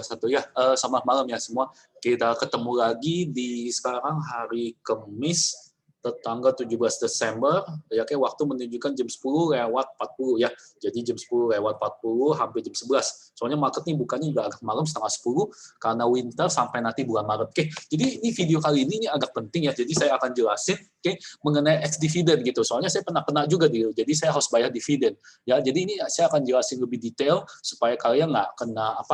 satu ya. Selamat malam ya semua. Kita ketemu lagi di sekarang hari Kamis tanggal 17 Desember ya, kayak waktu menunjukkan jam 10:40 ya. Jadi jam 10:40 hampir jam 11. Soalnya market nih bukannya juga agak malam setengah 10 karena winter sampai nanti bulan Maret. Oke. Jadi ini video kali ini agak penting ya. Jadi saya akan jelasin mengenai ex dividend gitu. Soalnya saya pernah kena juga dulu. Jadi saya harus bayar dividen. Ya, jadi ini saya akan jelasin lebih detail supaya kalian nggak kena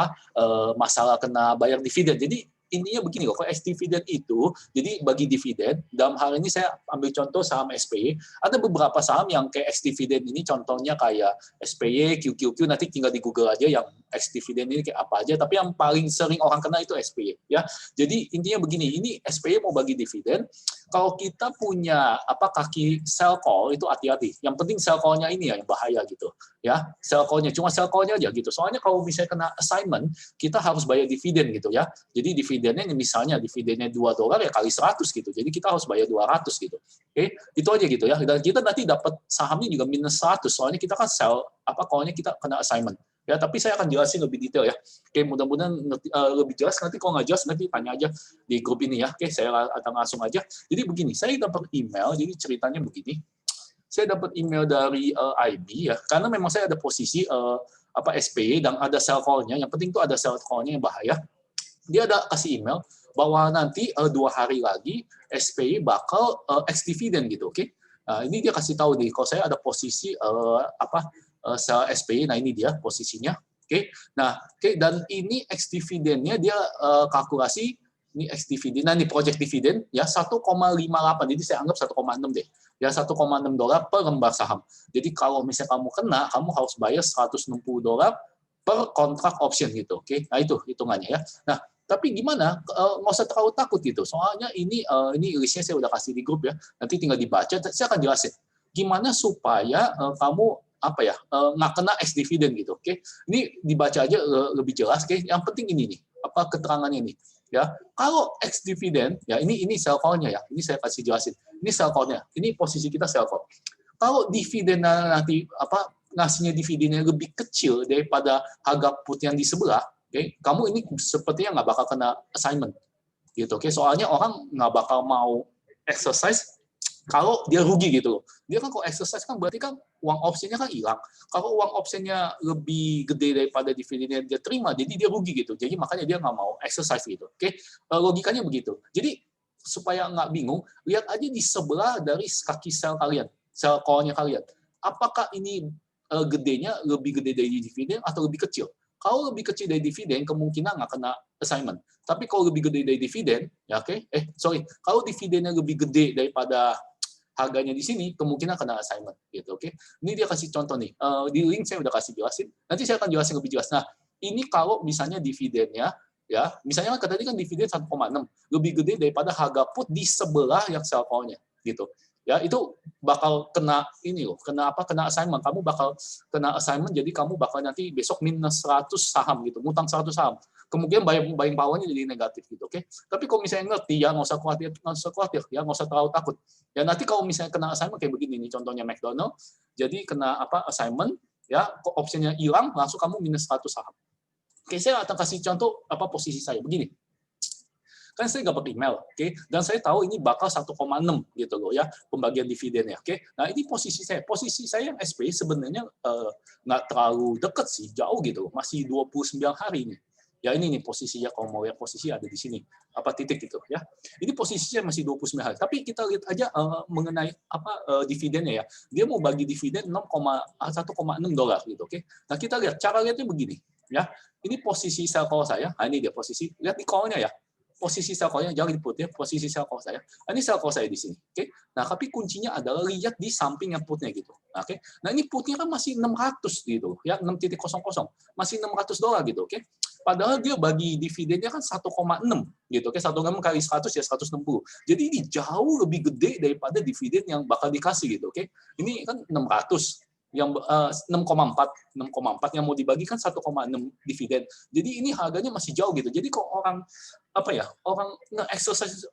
masalah kena bayar dividen. Jadi intinya begini loh, kalau ex dividen itu, jadi bagi dividen, dalam hal ini saya ambil contoh saham SPY, ada beberapa saham yang kayak ex dividen ini, contohnya kayak SPY, QQQ, nanti tinggal di Google aja yang ex dividen ini kayak apa aja, tapi yang paling sering orang kena itu SPY. Ya. Jadi intinya begini, ini SPY mau bagi dividen, kalau kita punya kaki sell call itu hati-hati. Yang penting sell call-nya ini ya yang bahaya gitu. Ya, sell call-nya cuma sell call-nya aja gitu. Soalnya kalau misalnya kena assignment, kita harus bayar dividen gitu ya. Jadi dividennya misalnya dividennya $2 ya kali 100 gitu. Jadi kita harus bayar 200 gitu. Oke, itu aja gitu ya. Dan kita nanti dapat sahamnya juga minus 100. Soalnya kita kan sell call-nya kita kena assignment. Ya, tapi saya akan jelasin lebih detail ya. Oke, mudah-mudahan lebih jelas. Nanti kalau nggak jelas nanti tanya aja di grup ini ya. Oke, saya akan langsung aja. Jadi begini, saya dapat email. Jadi ceritanya begini. Saya dapat email dari IB ya, karena memang saya ada posisi SPY dan ada sell call-nya. Yang penting itu ada sell call-nya yang bahaya. Dia ada kasih email bahwa nanti 2 hari lagi SPY bakal ex dividend gitu, oke? Nah, ini dia kasih tahu nih, kalau saya ada posisi sell SPY, nah ini dia posisinya, oke? Nah, dan ini ex dividennya dia kalkulasi ini ex dividen, nah ini project dividen ya 1,58, jadi saya anggap 1,6 deh, ya $1,6 per lembar saham. Jadi kalau misalnya kamu kena, kamu harus bayar $160 per kontrak option gitu, oke? Nah itu hitungannya ya. Nah tapi gimana? Nggak usah terlalu takut gitu. Soalnya ini listnya saya udah kasih di grup ya. Nanti tinggal dibaca. Saya akan jelasin gimana supaya kamu nggak kena ex dividen gitu. Oke? Ini dibaca aja lebih jelas. Oke? Yang penting ini nih, keterangannya ini. Ya, kalau ex dividen, ya ini sell call-nya ya. Ini saya kasih jelasin. Ini sell call-nya. Ini posisi kita sell call. Kalau dividen nanti ngasihnya dividennya lebih kecil daripada harga put yang di sebelah, kamu ini sepertinya nggak bakal kena assignment, gitu. Soalnya orang nggak bakal mau exercise kalau dia rugi gitu loh. Dia kan kalau exercise kan berarti kan uang opsinya kan hilang. Kalau uang opsinya lebih gede daripada dividen yang dia terima, jadi dia rugi gitu. Jadi makanya dia nggak mau exercise gitu. Logikanya begitu. Jadi supaya nggak bingung, lihat aja di sebelah dari kaki sell kalian, sell call-nya kalian. Apakah ini gedenya lebih gede dari dividen atau lebih kecil? Kalau lebih kecil dari dividen, kemungkinan nggak kena assignment. Tapi kalau lebih gede dari dividen, ya kalau dividennya lebih gede daripada harganya di sini, kemungkinan kena assignment. Gitu, oke? Ini dia kasih contoh nih. Di link saya udah kasih jelasin. Nanti saya akan jelasin lebih jelas. Nah, ini kalau misalnya dividennya, ya, misalnya kan tadi kan dividen 1,6, lebih gede daripada harga put di sebelah yang sell call-nya. Gitu. Ya, itu bakal kena ini loh, kena assignment. Kamu bakal kena assignment, jadi kamu bakal nanti besok minus 100 saham gitu, ngutang 100 saham. Kemungkinan buying power-nya jadi negatif gitu, oke? Tapi kalau misalnya ngerti ya, nggak usah khawatir ya, nggak usah terlalu takut. Ya nanti kalau misalnya kena assignment kayak begini nih, contohnya McDonald, jadi kena assignment, ya opsinya hilang, langsung kamu minus 100 saham. Oke, saya akan kasih contoh posisi saya begini. Kan saya dapat email, dan saya tahu ini bakal 1,6 gitu loh ya, pembagian dividennya, Nah ini posisi saya yang SP sebenarnya nggak terlalu dekat sih, jauh gitu, masih 29 hari nih. Ya ini nih posisinya, kalau mau lihat posisi ada di sini, titik gitu ya. Ini posisinya masih 29 hari. Tapi kita lihat aja mengenai dividennya ya. Dia mau bagi dividen $1,6 gitu, Nah kita lihat, cara lihatnya begini ya. Ini posisi sell call saya. Nah ini dia posisi, lihat di call-nya ya. Posisi sell call-nya jangan diput ya, posisi sell call saya. Ini sell call saya di sini, Nah, tapi kuncinya adalah lihat di samping yang putnya gitu. Nah, ini putnya kan masih 600 gitu, ya 6.00, masih $600 gitu, Padahal dia bagi dividennya kan 1,6 gitu, 1,6 kali 100 ya 160. Jadi ini jauh lebih gede daripada dividen yang bakal dikasih gitu, Ini kan 600 yang 6,4 yang mau dibagikan 1,6 dividen. Jadi ini harganya masih jauh gitu. Jadi kok orang orang nge-exercise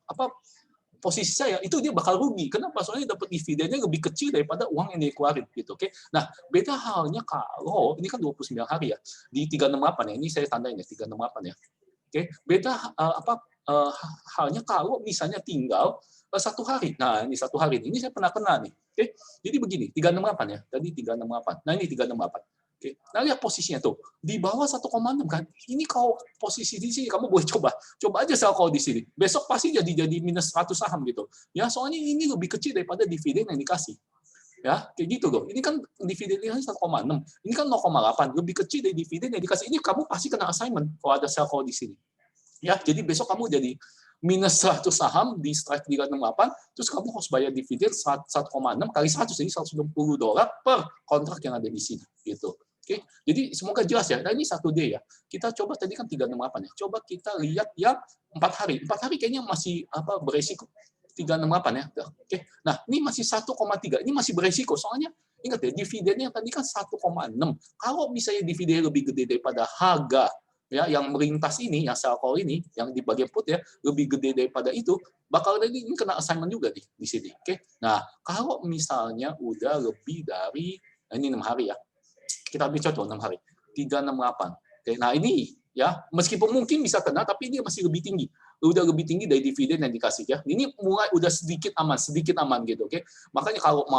posisi saya itu dia bakal rugi. Kenapa? Soalnya dapat dividennya lebih kecil daripada uang yang dia keluarin gitu. Oke. Nah, beda halnya kalau ini kan 29 hari ya. Di 368 ya. Ini saya tandain ya 368 ya. Oke. Beda halnya kalau misalnya tinggal 1 hari. Nah, ini 1 hari ini saya pernah kena nih. Oke. Jadi begini, 368 ya. Tadi 368. Nah, ini 368. Oke. Nah, lihat posisinya tuh. Di bawah 1,6 kan. Ini kalau posisi di sini kamu boleh coba. Coba aja sell call di sini. Besok pasti jadi minus 100 saham gitu. Ya, soalnya ini lebih kecil daripada dividen yang dikasih. Ya, kayak gitu loh. Ini kan dividennya 1,6. Ini kan 0,8. Lebih kecil dari dividen yang dikasih. Ini kamu pasti kena assignment kalau ada sell call di sini. Ya, jadi besok kamu jadi minus 100 saham di strike 368, terus kamu harus bayar dividen 1,6 kali 100, jadi $160 per kontrak yang ada di sini. Gitu. Oke, jadi semoga jelas ya. Nah, ini 1D ya. Kita coba tadi kan 368 ya. Coba kita lihat yang 4 hari. 4 hari kayaknya masih beresiko. 368 ya. Oke. Nah, ini masih 1,3. Ini masih beresiko. Soalnya ingat ya, dividennya tadi kan 1,6. Kalau misalnya dividen lebih gede daripada harga ya yang melintas ini, yang sell call ini, yang di bagian put ya, lebih gede daripada itu, bakal ini kena assignment juga di sini. Oke. Nah, kalau misalnya udah lebih dari ini 6 hari ya. Kita ambil contoh 6 hari. 368. Oke, nah ini ya, meskipun mungkin bisa kena, tapi dia masih lebih tinggi. Udah lebih tinggi dari dividen yang dikasih ya. Ini mulai udah sedikit aman gitu, oke. Makanya kalau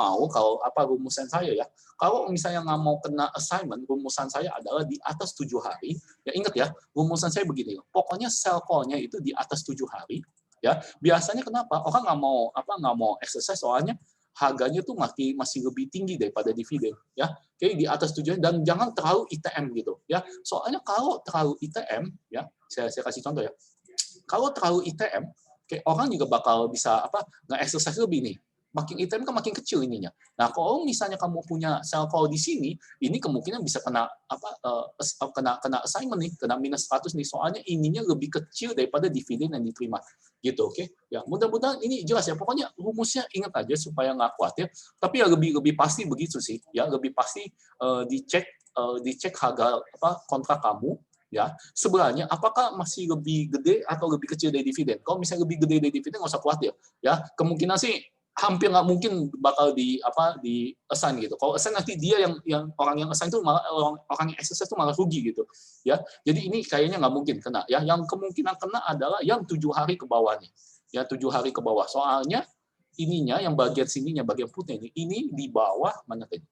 rumusan saya ya, kalau misalnya nggak mau kena assignment, rumusan saya adalah di atas 7 hari. Ya ingat ya, rumusan saya begini. Pokoknya sell call-nya itu di atas 7 hari. Ya, biasanya kenapa orang nggak mau exercise soalnya harganya tuh masih lebih tinggi daripada dividen ya. Oke, di atas tujuan dan jangan terlalu ITM gitu ya. Soalnya kalau terlalu ITM ya, saya kasih contoh ya. Kalau terlalu ITM, oke, orang juga bakal bisa nge-exercise lebih nih. Makin ITM kan makin kecil ininya. Nah, kalau misalnya kamu punya sell call di sini, ini kemungkinan bisa kena kena assignment nih, kena minus 100 nih. Soalnya ininya lebih kecil daripada dividen yang diterima. Gitu, oke? Ya, mudah-mudahan ini jelas ya. Pokoknya rumusnya ingat aja supaya nggak khawatir. Tapi ya lebih pasti begitu sih. Ya, lebih pasti dicek harga kontrak kamu. Ya, sebelahnya apakah masih lebih gede atau lebih kecil dari dividen? Kalau misalnya lebih gede dari dividen nggak usah khawatir. Ya, kemungkinan sih hampir nggak mungkin bakal di assign gitu. Kalau assign nanti dia yang orang yang assign itu malah orang yang exercise itu malah rugi gitu. Ya, jadi ini kayaknya nggak mungkin kena. Ya, yang kemungkinan kena adalah yang 7 hari ke bawah nih. Ya, 7 hari ke bawah. Soalnya ininya yang bagian sininya bagian putih ini di bawah mana tadi?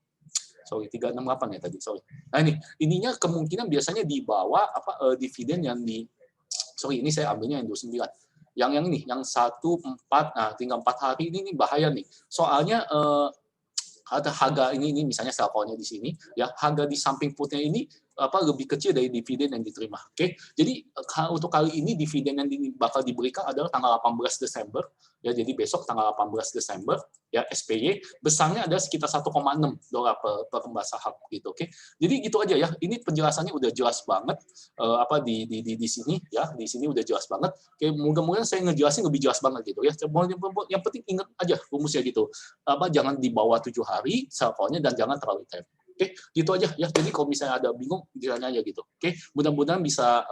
Sorry, 368 ya tadi. Sorry. Nah ininya kemungkinan biasanya di bawah dividen yang ini saya ambilnya yang 29. Yang ini, yang 1, 4, nah tinggal 4 hari ini bahaya nih. Soalnya ada harga ini misalnya sell call-nya di sini, ya harga di samping putnya ini lebih kecil dari dividen yang diterima. Oke, jadi untuk kali ini dividen yang bakal diberikan adalah tanggal 18 Desember. Ya, jadi besok tanggal 18 Desember ya SPY besarnya ada sekitar $1,6 per lembar saham gitu. Oke, jadi gitu aja ya. Ini penjelasannya udah jelas banget di sini ya, di sini udah jelas banget. Oke, mudah-mudahan saya ngejelasin lebih jelas banget gitu ya. Yang penting ingat aja rumusnya gitu. Jangan di bawah 7 hari sell call-nya dan jangan terlalu time. Oke, gitu aja ya. Jadi kalau misalnya ada bingung, bilangnya aja gitu. Oke, mudah-mudahan bisa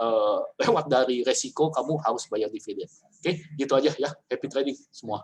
lewat dari resiko kamu harus bayar dividen. Oke, gitu aja ya. Happy trading semua.